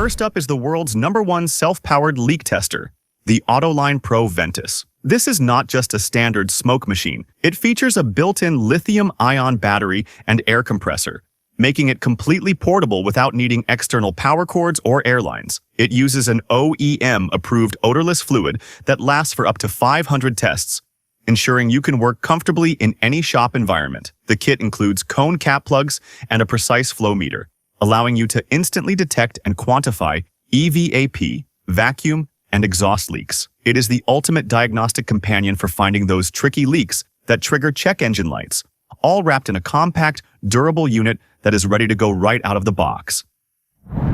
First up is the world's #1 self-powered leak tester, the AutoLine Pro Ventus. This is not just a standard smoke machine. It features a built-in lithium-ion battery and air compressor, making it completely portable without needing external power cords or air lines. It uses an OEM-approved odorless fluid that lasts for up to 500 tests, ensuring you can work comfortably in any shop environment. The kit includes cone cap plugs and a precise flow meter, allowing you to instantly detect and quantify EVAP, vacuum, and exhaust leaks. It is the ultimate diagnostic companion for finding those tricky leaks that trigger check engine lights, all wrapped in a compact, durable unit that is ready to go right out of the box.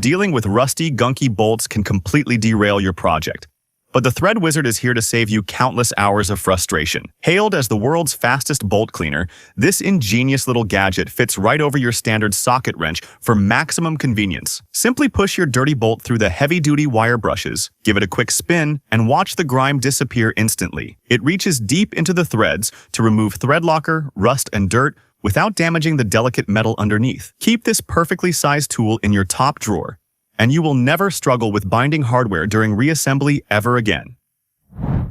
Dealing with rusty, gunky bolts can completely derail your project, but the Thread Wizard is here to save you countless hours of frustration. Hailed as the world's fastest bolt cleaner, this ingenious little gadget fits right over your standard socket wrench for maximum convenience. Simply push your dirty bolt through the heavy-duty wire brushes, give it a quick spin, and watch the grime disappear instantly. It reaches deep into the threads to remove thread locker, rust, and dirt without damaging the delicate metal underneath. Keep this perfectly sized tool in your top drawer, and you will never struggle with binding hardware during reassembly ever again.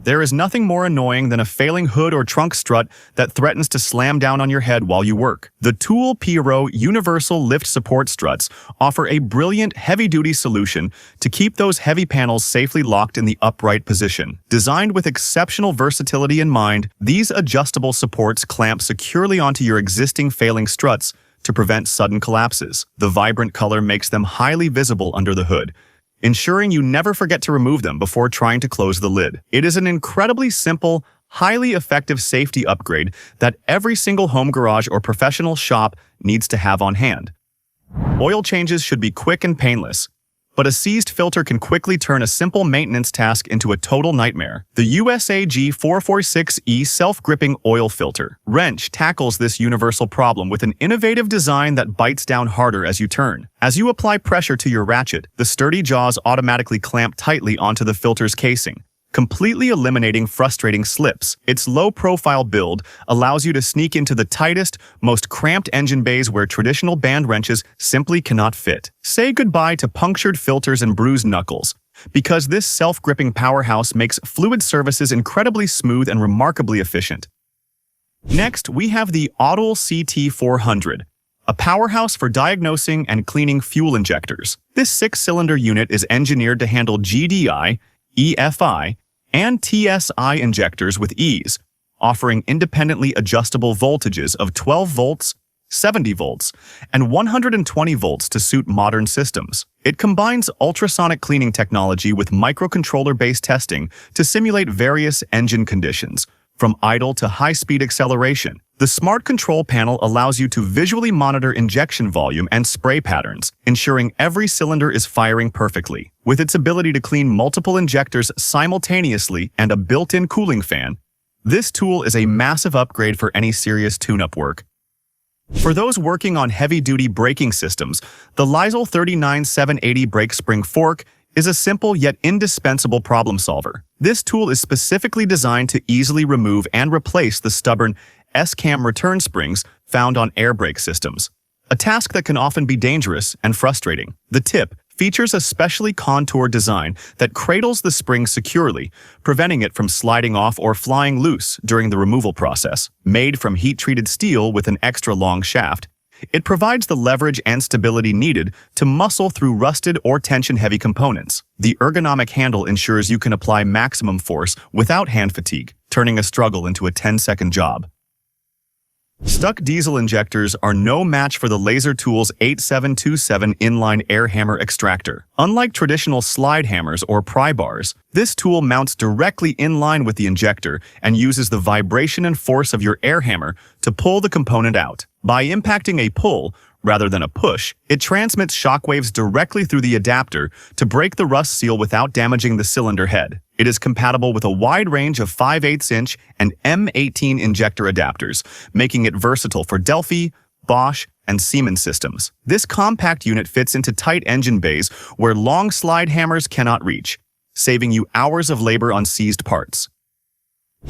There is nothing more annoying than a failing hood or trunk strut that threatens to slam down on your head while you work. The ToolPRO Universal Lift Support Struts offer a brilliant heavy-duty solution to keep those heavy panels safely locked in the upright position. Designed with exceptional versatility in mind, these adjustable supports clamp securely onto your existing failing struts to prevent sudden collapses. The vibrant color makes them highly visible under the hood, ensuring you never forget to remove them before trying to close the lid. It is an incredibly simple, highly effective safety upgrade that every single home garage or professional shop needs to have on hand. Oil changes should be quick and painless, but a seized filter can quickly turn a simple maintenance task into a total nightmare. The USAG 446E self-gripping oil filter wrench tackles this universal problem with an innovative design that bites down harder as you turn. As you apply pressure to your ratchet, the sturdy jaws automatically clamp tightly onto the filter's casing, completely eliminating frustrating slips. Its low-profile build allows you to sneak into the tightest, most cramped engine bays where traditional band wrenches simply cannot fit. Say goodbye to punctured filters and bruised knuckles, because this self-gripping powerhouse makes fluid services incredibly smooth and remarkably efficient. Next, we have the AUTOOL CT400, a powerhouse for diagnosing and cleaning fuel injectors. This 6-cylinder unit is engineered to handle GDI, EFI, and TSI injectors with ease, offering independently adjustable voltages of 12 volts, 70 volts, and 120 volts to suit modern systems. It combines ultrasonic cleaning technology with microcontroller-based testing to simulate various engine conditions, from idle to high-speed acceleration. The smart control panel allows you to visually monitor injection volume and spray patterns, ensuring every cylinder is firing perfectly. With its ability to clean multiple injectors simultaneously and a built-in cooling fan, this tool is a massive upgrade for any serious tune-up work. For those working on heavy-duty braking systems, the Lisle 39780 brake spring fork is a simple yet indispensable problem solver. This tool is specifically designed to easily remove and replace the stubborn S-cam return springs found on air brake systems, a task that can often be dangerous and frustrating. The tip features a specially contoured design that cradles the spring securely, preventing it from sliding off or flying loose during the removal process. Made from heat-treated steel with an extra long shaft, it provides the leverage and stability needed to muscle through rusted or tension-heavy components. The ergonomic handle ensures you can apply maximum force without hand fatigue, turning a struggle into a 10-second job. Stuck diesel injectors are no match for the Laser Tools 8727 inline air hammer extractor. Unlike traditional slide hammers or pry bars, this tool mounts directly in line with the injector and uses the vibration and force of your air hammer to pull the component out. By impacting a pull rather than a push, it transmits shockwaves directly through the adapter to break the rust seal without damaging the cylinder head. It is compatible with a wide range of 5/8" and M18 injector adapters, making it versatile for Delphi, Bosch, and Siemens systems. This compact unit fits into tight engine bays where long slide hammers cannot reach, saving you hours of labor on seized parts.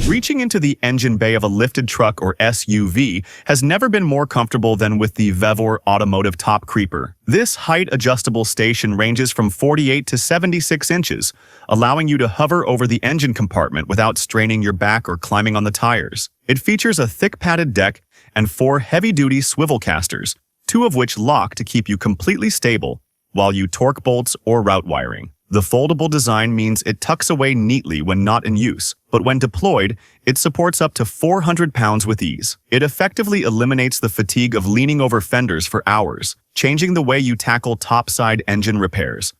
Reaching into the engine bay of a lifted truck or SUV has never been more comfortable than with the VEVOR Automotive Top Creeper. This height-adjustable station ranges from 48 to 76 inches, allowing you to hover over the engine compartment without straining your back or climbing on the tires. It features a thick padded deck and 4 heavy-duty swivel casters, 2 of which lock to keep you completely stable while you torque bolts or route wiring. The foldable design means it tucks away neatly when not in use, but when deployed, it supports up to 400 pounds with ease. It effectively eliminates the fatigue of leaning over fenders for hours, changing the way you tackle topside engine repairs.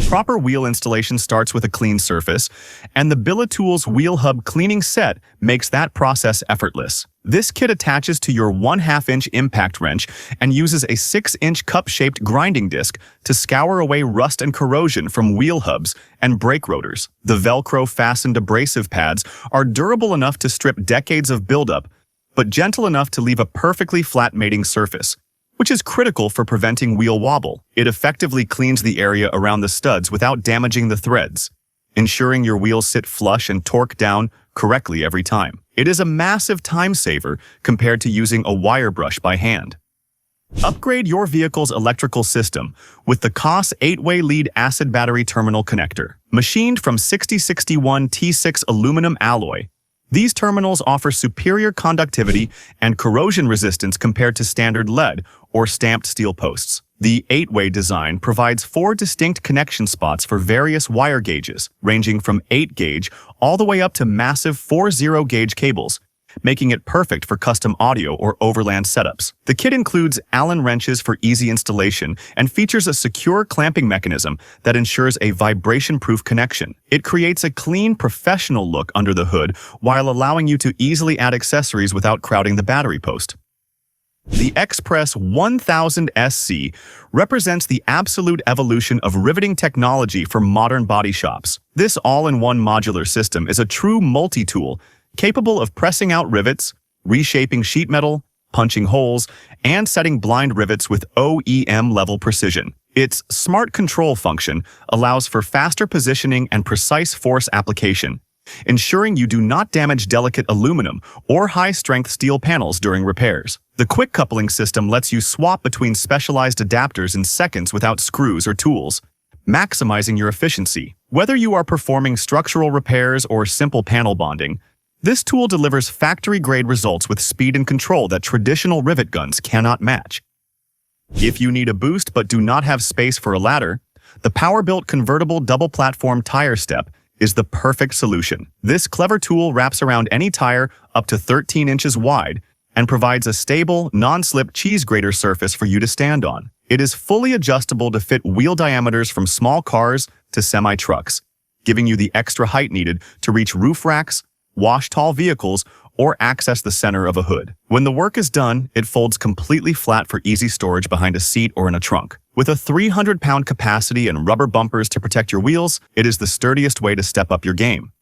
Proper wheel installation starts with a clean surface, and the BILITOOLS Wheel Hub Cleaning Set makes that process effortless. This kit attaches to your 1/2-inch impact wrench and uses a 6-inch cup-shaped grinding disc to scour away rust and corrosion from wheel hubs and brake rotors. The Velcro-fastened abrasive pads are durable enough to strip decades of buildup, but gentle enough to leave a perfectly flat mating surface, which is critical for preventing wheel wobble. It effectively cleans the area around the studs without damaging the threads, ensuring your wheels sit flush and torque down correctly every time. It is a massive time saver compared to using a wire brush by hand. Upgrade your vehicle's electrical system with the COS 8-way lead-acid battery terminal connector. Machined from 6061 T6 aluminum alloy, these terminals offer superior conductivity and corrosion resistance compared to standard lead or stamped steel posts. The 8-way design provides 4 distinct connection spots for various wire gauges, ranging from 8-gauge all the way up to massive 40-gauge cables, making it perfect for custom audio or overland setups. The kit includes Allen wrenches for easy installation and features a secure clamping mechanism that ensures a vibration-proof connection. It creates a clean, professional look under the hood while allowing you to easily add accessories without crowding the battery post. The Express 1000 SC represents the absolute evolution of riveting technology for modern body shops. This all-in-one modular system is a true multi-tool, capable of pressing out rivets, reshaping sheet metal, punching holes, and setting blind rivets with OEM-level precision. Its smart control function allows for faster positioning and precise force application, ensuring you do not damage delicate aluminum or high-strength steel panels during repairs. The quick coupling system lets you swap between specialized adapters in seconds without screws or tools, maximizing your efficiency. Whether you are performing structural repairs or simple panel bonding, this tool delivers factory-grade results with speed and control that traditional rivet guns cannot match. If you need a boost but do not have space for a ladder, the power-built convertible double-platform tire step is the perfect solution. This clever tool wraps around any tire up to 13 inches wide and provides a stable, non-slip cheese grater surface for you to stand on. It is fully adjustable to fit wheel diameters from small cars to semi-trucks, giving you the extra height needed to reach roof racks, wash tall vehicles, or access the center of a hood. When the work is done, it folds completely flat for easy storage behind a seat or in a trunk. With a 300-pound capacity and rubber bumpers to protect your wheels, it is the sturdiest way to step up your game.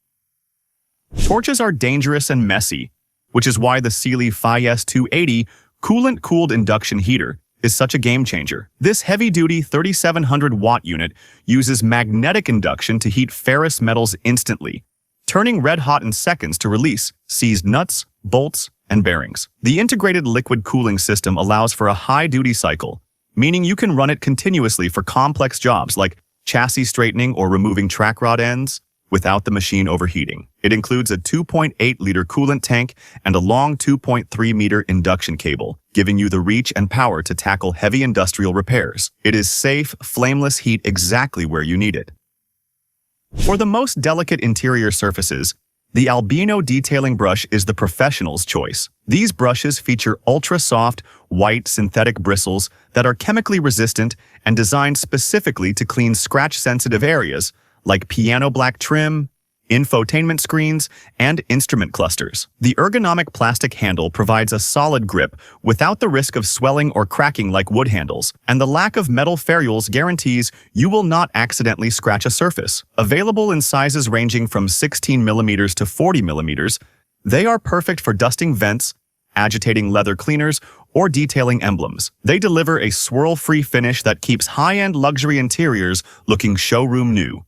Torches are dangerous and messy, which is why the Lisle FIS 280 coolant-cooled induction heater is such a game-changer. This heavy-duty 3700-watt unit uses magnetic induction to heat ferrous metals instantly, turning red-hot in seconds to release seized nuts, bolts, and bearings. The integrated liquid cooling system allows for a high duty cycle, meaning you can run it continuously for complex jobs like chassis straightening or removing track rod ends without the machine overheating. It includes a 2.8-liter coolant tank and a long 2.3-meter induction cable, giving you the reach and power to tackle heavy industrial repairs. It is safe, flameless heat exactly where you need it. For the most delicate interior surfaces, the Albino detailing brush is the professional's choice. These brushes feature ultra-soft, white synthetic bristles that are chemically resistant and designed specifically to clean scratch-sensitive areas like piano black trim, infotainment screens, and instrument clusters. The ergonomic plastic handle provides a solid grip without the risk of swelling or cracking like wood handles, and the lack of metal ferrules guarantees you will not accidentally scratch a surface. Available in sizes ranging from 16 mm to 40 mm, they are perfect for dusting vents, agitating leather cleaners, or detailing emblems. They deliver a swirl-free finish that keeps high-end luxury interiors looking showroom new.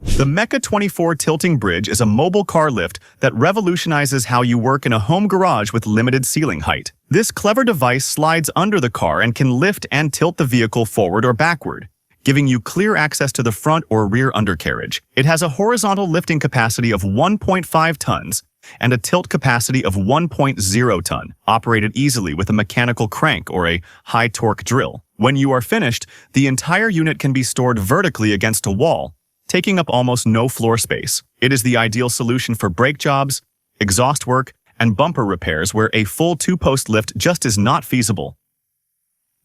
The Mecha 24 tilting bridge is a mobile car lift that revolutionizes how you work in a home garage with limited ceiling height. This clever device slides under the car and can lift and tilt the vehicle forward or backward, giving you clear access to the front or rear undercarriage. It has a horizontal lifting capacity of 1.5 tons and a tilt capacity of 1.0 ton, operated easily with a mechanical crank or a high-torque drill. When you are finished, the entire unit can be stored vertically against a wall, taking up almost no floor space. It is the ideal solution for brake jobs, exhaust work, and bumper repairs where a full two-post lift just is not feasible.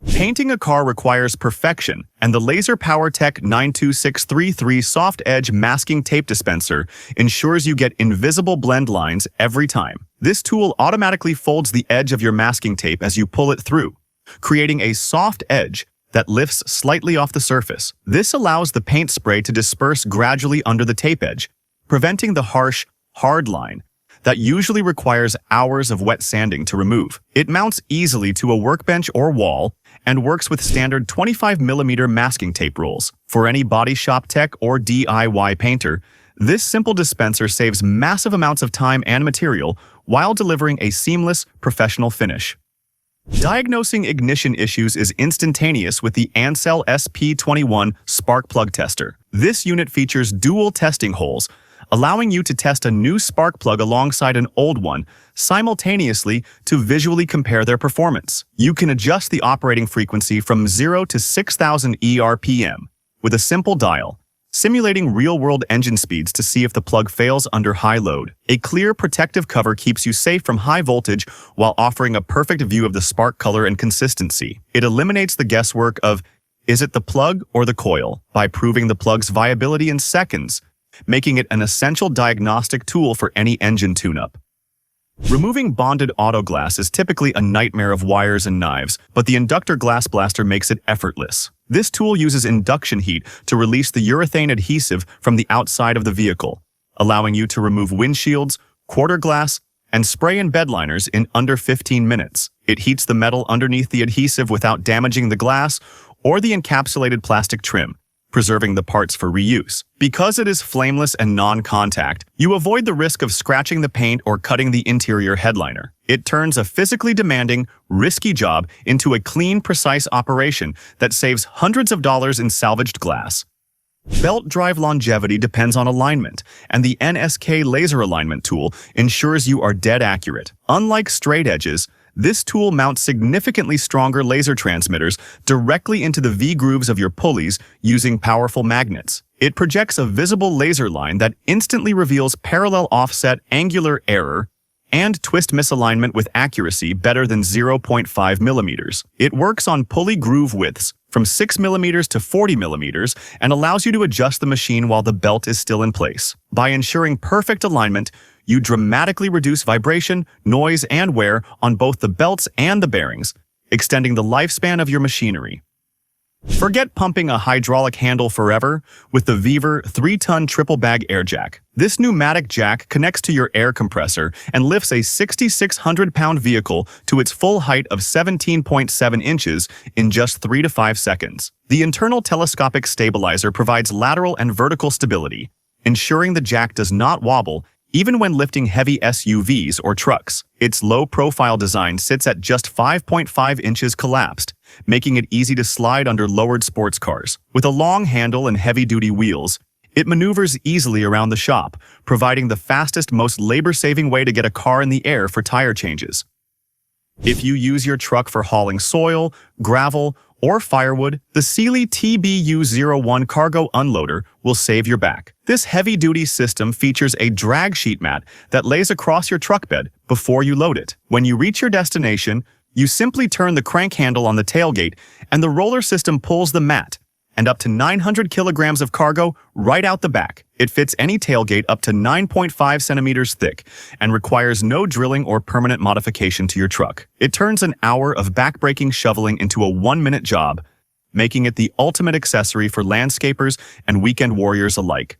Painting a car requires perfection, and the Laser PowerTech 92633 Soft Edge Masking Tape Dispenser ensures you get invisible blend lines every time. This tool automatically folds the edge of your masking tape as you pull it through, creating a soft edge that lifts slightly off the surface. This allows the paint spray to disperse gradually under the tape edge, preventing the harsh, hard line that usually requires hours of wet sanding to remove. It mounts easily to a workbench or wall and works with standard 25mm masking tape rolls. For any body shop tech or DIY painter, this simple dispenser saves massive amounts of time and material while delivering a seamless, professional finish. Diagnosing ignition issues is instantaneous with the Ansel SP21 Spark Plug Tester. This unit features dual testing holes, allowing you to test a new spark plug alongside an old one simultaneously to visually compare their performance. You can adjust the operating frequency from 0 to 6,000 ERPM with a simple dial, simulating real-world engine speeds to see if the plug fails under high load. A clear protective cover keeps you safe from high voltage while offering a perfect view of the spark color and consistency. It eliminates the guesswork of, is it the plug or the coil, by proving the plug's viability in seconds, making it an essential diagnostic tool for any engine tune-up. Removing bonded auto glass is typically a nightmare of wires and knives, but the Inductor Glass Blaster makes it effortless. This tool uses induction heat to release the urethane adhesive from the outside of the vehicle, allowing you to remove windshields, quarter glass, and spray-in bed liners in under 15 minutes. It heats the metal underneath the adhesive without damaging the glass or the encapsulated plastic trim, preserving the parts for reuse. Because it is flameless and non-contact, you avoid the risk of scratching the paint or cutting the interior headliner. It turns a physically demanding, risky job into a clean, precise operation that saves hundreds of dollars in salvaged glass. Belt drive longevity depends on alignment, and the NSK laser alignment tool ensures you are dead accurate. Unlike straight edges, this tool mounts significantly stronger laser transmitters directly into the V-grooves of your pulleys using powerful magnets. It projects a visible laser line that instantly reveals parallel offset angular error and twist misalignment with accuracy better than 0.5 millimeters. It works on pulley groove widths from 6 millimeters to 40 millimeters and allows you to adjust the machine while the belt is still in place. By ensuring perfect alignment, you dramatically reduce vibration, noise, and wear on both the belts and the bearings, extending the lifespan of your machinery. Forget pumping a hydraulic handle forever with the VEVOR 3-ton triple bag air jack. This pneumatic jack connects to your air compressor and lifts a 6,600-pound vehicle to its full height of 17.7 inches in just 3 to 5 seconds. The internal telescopic stabilizer provides lateral and vertical stability, ensuring the jack does not wobble even when lifting heavy SUVs or trucks. Its low-profile design sits at just 5.5 inches collapsed, making it easy to slide under lowered sports cars. With a long handle and heavy-duty wheels, it maneuvers easily around the shop, providing the fastest, most labor-saving way to get a car in the air for tire changes. If you use your truck for hauling soil, gravel, or firewood, the Sealy TBU-01 Cargo Unloader will save your back. This heavy-duty system features a drag sheet mat that lays across your truck bed before you load it. When you reach your destination, you simply turn the crank handle on the tailgate and the roller system pulls the mat and up to 900 kilograms of cargo right out the back. It fits any tailgate up to 9.5 centimeters thick and requires no drilling or permanent modification to your truck. It turns an hour of back-breaking shoveling into a 1-minute job, making it the ultimate accessory for landscapers and weekend warriors alike.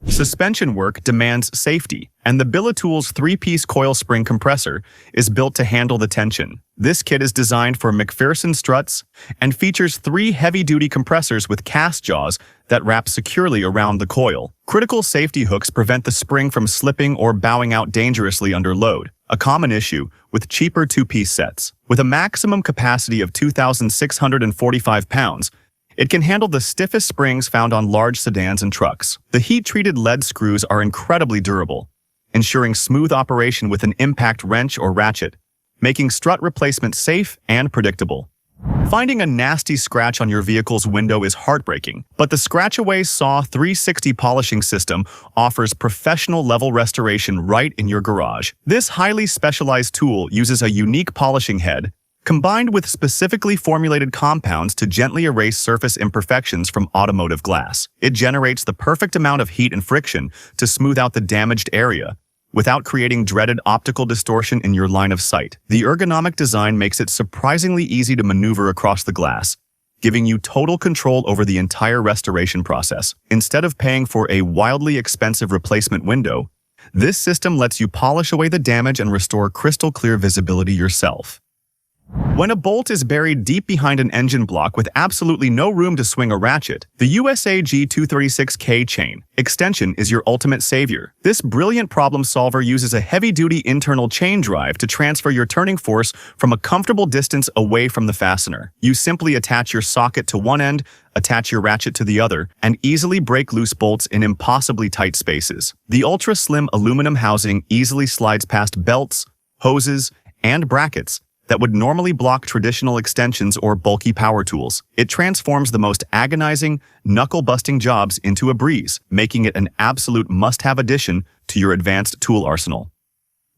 Suspension work demands safety, and the BILITOOLS 3-piece coil spring compressor is built to handle the tension. This kit is designed for McPherson struts and features 3 heavy-duty compressors with cast jaws that wrap securely around the coil. Critical safety hooks prevent the spring from slipping or bowing out dangerously under load, a common issue with cheaper 2-piece sets. With a maximum capacity of 2,645 pounds, it can handle the stiffest springs found on large sedans and trucks. The heat-treated lead screws are incredibly durable, ensuring smooth operation with an impact wrench or ratchet, making strut replacement safe and predictable. Finding a nasty scratch on your vehicle's window is heartbreaking, but the Scratch-Away Saw 360 polishing system offers professional-level restoration right in your garage. This highly specialized tool uses a unique polishing head combined with specifically formulated compounds to gently erase surface imperfections from automotive glass. It generates the perfect amount of heat and friction to smooth out the damaged area without creating dreaded optical distortion in your line of sight. The ergonomic design makes it surprisingly easy to maneuver across the glass, giving you total control over the entire restoration process. Instead of paying for a wildly expensive replacement window, this system lets you polish away the damage and restore crystal clear visibility yourself. When a bolt is buried deep behind an engine block with absolutely no room to swing a ratchet, the USAG 236K chain extension is your ultimate savior. This brilliant problem solver uses a heavy-duty internal chain drive to transfer your turning force from a comfortable distance away from the fastener. You simply attach your socket to one end, attach your ratchet to the other, and easily break loose bolts in impossibly tight spaces. The ultra-slim aluminum housing easily slides past belts, hoses, and brackets that would normally block traditional extensions or bulky power tools. It transforms the most agonizing, knuckle-busting jobs into a breeze, making it an absolute must-have addition to your advanced tool arsenal.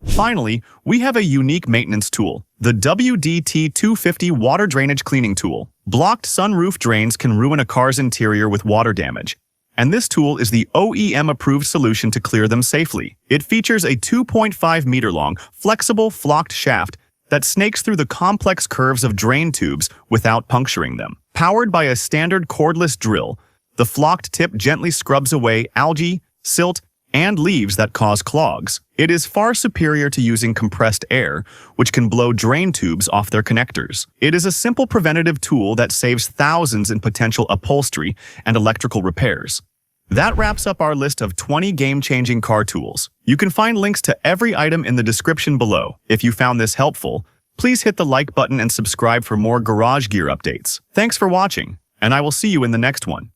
Finally, we have a unique maintenance tool, the WDT250 Water Drainage Cleaning Tool. Blocked sunroof drains can ruin a car's interior with water damage, and this tool is the OEM-approved solution to clear them safely. It features a 2.5-meter-long, flexible, flocked shaft that snakes through the complex curves of drain tubes without puncturing them. Powered by a standard cordless drill, the flocked tip gently scrubs away algae, silt, and leaves that cause clogs. It is far superior to using compressed air, which can blow drain tubes off their connectors. It is a simple preventative tool that saves thousands in potential upholstery and electrical repairs. That wraps up our list of 20 game-changing car tools. You can find links to every item in the description below. If you found this helpful, please hit the like button and subscribe for more garage gear updates. Thanks for watching, and I will see you in the next one.